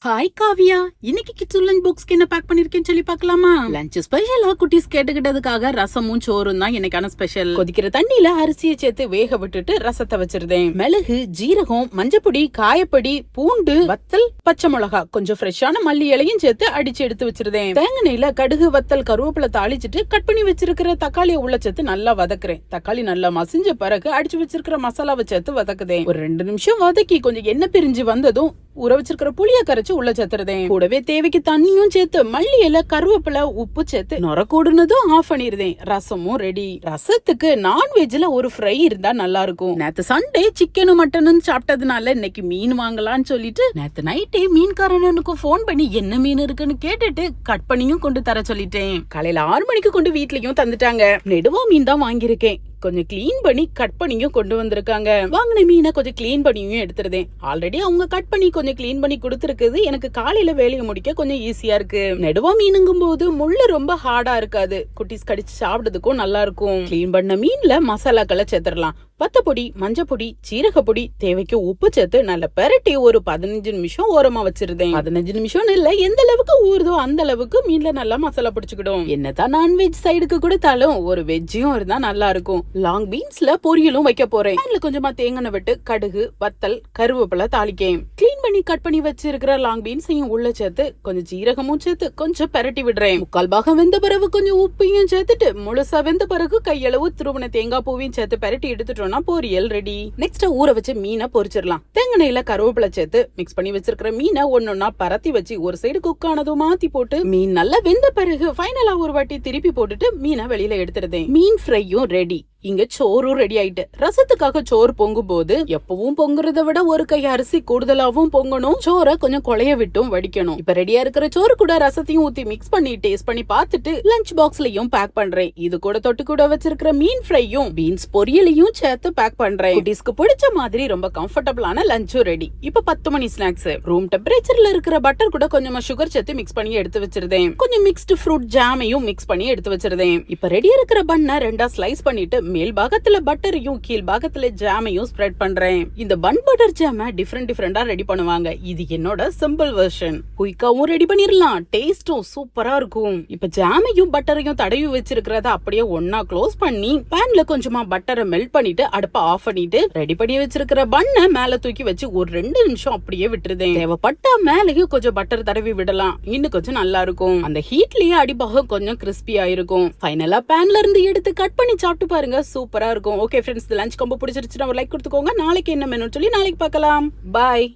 Hi Kavya, இன்னைக்கு kids lunch பாக்ஸ்க்கு என்ன back பண்ணிருக்கேன்னு சொல்லி பார்க்கலாமா? லஞ்ச் ஸ்பெஷலா குட்டீஸ் கேட்டுக்கிட்டதுக்காக ரசமும் சோறும் தான் எனக்கான ஸ்பெஷல். கொதிக்கிற தண்ணியில அரிசியை சேர்த்து வேக விட்டுட்டு ரசத்தை வச்சிருந்தேன். மிளகு, ஜீரகம், மஞ்சப்பொடி, காயப்பொடி, பூண்டு, வத்தல், பச்சை மிளகா, கொஞ்சம் ஃப்ரெஷ்ஷான மல்லி இலையும் சேர்த்து அடிச்சு எடுத்து வச்சிருந்தேன். தேங்காய்ல கடுகு, வத்தல், கருவேப்பிலை தாளிச்சிட்டு கட் பண்ணி வச்சிருக்கிற தக்காளியை உள்ள சேர்த்து நல்லா வதக்குறேன். தக்காளி நல்லா மசிஞ்ச பிறகு அடிச்சு வச்சிருக்கிற மசாலாவை சேர்த்து வதக்குதேன். ஒரு 2 நிமிஷம் வதக்கி கொஞ்சம் எண்ணெய் பிரிஞ்சு வந்ததும் ஊற வச்சிருக்கிற புளிய கரைச்சு உள்ள சேர்த்துறதேன். கூடவே தேவைக்கு தண்ணியும் சேர்த்து மல்லி இலை, கருவேப்பிலை, உப்பு சேர்த்து நொர கூடுனதும் ஆஃப் பண்ணிருந்தேன். ரசமும் ரெடி. ரசத்துக்கு நான்வெஜ்ல ஒரு ஃப்ரை இருந்தா நல்லா இருக்கும். நேத்து சண்டே சிக்கனும் மட்டனும் சாப்பிட்டதுனால இன்னைக்கு மீன் வாங்கலாம்னு சொல்லிட்டு நேத்து நைட்டே மீன்காரனுக்கு போன் பண்ணி என்ன மீன் இருக்குன்னு கேட்டுட்டு கட் பண்ணியும் கொண்டு தர சொல்லிட்டேன். காலையில 6 மணிக்கு கொண்டு வீட்லயும் தந்துட்டாங்க. நெடுவா மீன் தான் வாங்கியிருக்கேன். கொஞ்சம் கிளீன் பண்ணி கட் பண்ணியும் கொண்டு வந்திருக்காங்க. வாங்கின மீனை கொஞ்சம் கிளீன் பண்ணியும் எடுத்துருதேன். ஆல்ரெடி அவங்க கட் பண்ணி கொஞ்சம் கிளீன் பண்ணி கொடுத்துருக்குது. எனக்கு காலையில வேலையை முடிக்க கொஞ்சம் ஈஸியா இருக்கு. நெடுவா மீனுங்கும் போது முள்ளு ரொம்ப ஹார்டா இருக்காது. குட்டீஸ் கடிச்சு சாப்பிடுறதுக்கும் நல்லா இருக்கும். கிளீன் பண்ண மீன்ல மசாலாக்களை சேர்த்துடலாம். வத்தப்பொடி, மஞ்சப்பொடி, சீரகப்பொடி, தேவைக்கு உப்பு சேர்த்து நல்ல பெரட்டி ஒரு 15 நிமிஷம் ஓரமா வச்சிருந்தேன். 15 நிமிஷம் இல்ல, எந்த அளவுக்கு ஊறுதோ அந்த அளவுக்கு மீன்ல நல்லா மசாலா பிடிச்சுக்கிடும். என்னதான் நான்வெஜ் சைடுக்கு கொடுத்தாலும் ஒரு வெஜ்ஜும் இருந்தா நல்லா இருக்கும். லாங் பீன்ஸ்ல பொரியலும் வைக்க போறேன். கொஞ்சமா தேங்காய் விட்டு கடுகு, வத்தல், கருவேப்பிலை தாளிக்கேன். கிளீன் பண்ணி கட் பண்ணி வச்சிருக்கிற லாங் பீன்ஸையும் உள்ள சேர்த்து கொஞ்சம் ஜீரகமும் சேர்த்து கொஞ்சம் பெரட்டி விடுறேன். 3/4 பாகம் வெந்த பிறகு கொஞ்சம் உப்பையும் சேர்த்துட்டு முழுசா வெந்த பிறகு கையளவு துருவன தேங்காய் பூவையும் சேர்த்து பெரட்டி எடுத்துட்டோம். பொரியல் ரெடி. நெக்ஸ்ட் ஊற வச்சு மீனை பொரிச்சிடலாம். தேங்காய்ல கருவேப்பிலை சேர்த்து மிக்ஸ் பண்ணி வச்சிருக்கிற மீனை ஒன்னொன்னா பரத்தி வச்சு ஒரு சைடு குக் ஆனதும் மாத்தி போட்டு மீன் நல்லா வெந்த பிறகு ஃபைனலா ஒரு வாட்டி திருப்பி போட்டுட்டு மீனை வெளியில எடுத்துருதேன். மீன் ஃப்ரையும் ரெடி. இங்க சோறும் ரெடி ஆயிட்டு. ரசத்துக்காக சோறு பொங்கும் போது எப்பவும் பொங்குறத விட ஒரு கை அரிசி கூடுதலாவும் பொங்கணும். சோறை கொஞ்சம் கொலைய விட்டும் வடிக்கணும். இப்ப ரெடியா இருக்கிற சோறு கூட ரசத்தையும் ஊத்தி மிக்ஸ் பண்ணி டேஸ்ட் பண்ணி பார்த்துட்டு லஞ்ச் பாக்ஸ்லயும் பேக் பண்றேன். இது கூட தொட்டு கூட வச்சிருக்கிற மீன் ஃப்ரையும் பீன்ஸ் பொரியலையும் சேர்த்து பேக் பண்றேன். குட்டீஸ்க்கு பிடிச்ச மாதிரி ரொம்ப கம்ஃபர்டபிளான லஞ்சும் ரெடி. இப்ப 10 மணி ஸ்நாக்ஸ். ரூம் டெம்பரேச்சர்ல இருக்கிற பட்டர் கூட கொஞ்சமா சுகர் சேர்த்து மிக்ஸ் பண்ணி எடுத்து வச்சிருந்தேன். கொஞ்சம் மிக்ஸ்டு ஃப்ரூட் ஜாமையும் மிக்ஸ் பண்ணி எடுத்து வச்சிருந்தேன். இப்ப ரெடியா இருக்கிற பண்ண 2 ஸ்லைஸ் பண்ணிட்டு மேல் பாகத்துல பட்டரையும் கீழ் பாகத்துல ஜாமையும் ஸ்ப்ரெட் பண்றேன். இந்த பன் பட்டர் ஜாம டிஃபரெண்டா ரெடி பண்ணுவாங்க. இது என்னோட சிம்பிள் வெர்ஷன். குயிக்காவும் ரெடி பண்ணிரலாம். டேஸ்டும் சூப்பரா இருக்கும். இப்ப ஜாமையும் பட்டரையும் தடவி வச்சிருக்கிறத அப்படியே ஒன்னா க்ளோஸ் பண்ணி பேன்ல கொஞ்சமா பட்டரை மெல்ட் பண்ணிட்டு அடுப்பை ஆஃப் பண்ணிட்டு ரெடி பண்ணி வச்சிருக்கிற பண்ண மேல தூக்கி வச்சு ஒரு 2 நிமிஷம் அப்படியே விட்டுருதேன். தேவைப்பட்டா மேலேயும் கொஞ்சம் பட்டர் தடவி விடலாம். இன்னும் கொஞ்சம் நல்லா இருக்கும். அந்த ஹீட்லயே அடிபாகம் கொஞ்சம் கிறிஸ்பியா இருக்கும். ஃபைனலா பேன்ல இருந்து எடுத்து கட் பண்ணி சாப்பிட்டு பாருங்க. சூப்பரா இருக்கும். ஓகே ஃப்ரெண்ட்ஸ், லஞ்ச் ரொம்ப பிடிச்சிருச்சுன்னா ஒரு லைக் கொடுத்துக்கோங்க. நாளைக்கு என்ன மெனு சொல்லி நாளைக்கு பார்க்கலாம். பாய்.